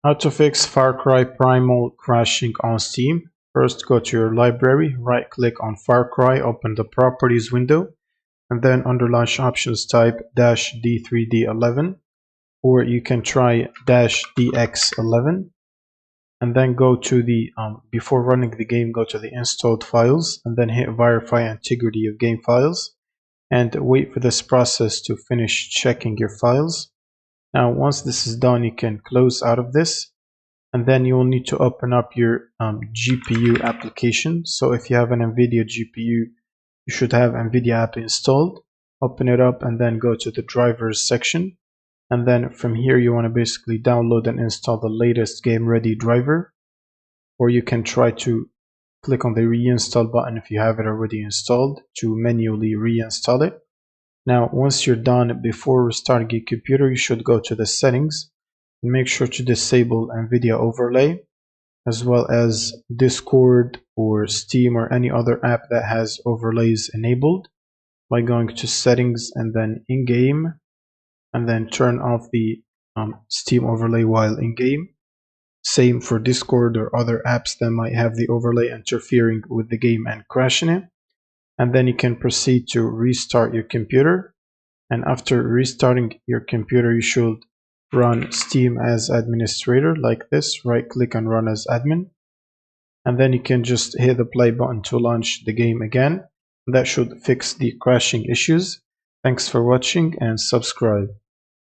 How to fix Far Cry Primal crashing on Steam. First, go to your library, right click on Far Cry, open the properties window, and then under launch options type -D3D11, or you can try -DX11, and then go to the, before running the game, go to the installed files, and then hit verify integrity of game files, and wait for this process to finish checking your files. Now, once this is done, you can close out of this, and then you will need to open up your GPU application. So if you have an NVIDIA GPU, you should have NVIDIA app installed. Open it up and then go to the drivers section. And then from here, you want to basically download and install the latest game ready driver. Or you can try to click on the reinstall button if you have it already installed to manually reinstall it. Now, once you're done, before restarting your computer, you should go to the settings and make sure to disable NVIDIA overlay, as well as Discord or Steam or any other app that has overlays enabled, by going to settings and then in-game, and then turn off the Steam overlay while in-game. Same for Discord or other apps that might have the overlay interfering with the game and crashing it. And then you can proceed to restart your computer. And after restarting your computer, you should run Steam as administrator like this. Right click and run as admin. And then you can just hit the play button to launch the game again. That should fix the crashing issues. Thanks for watching and subscribe.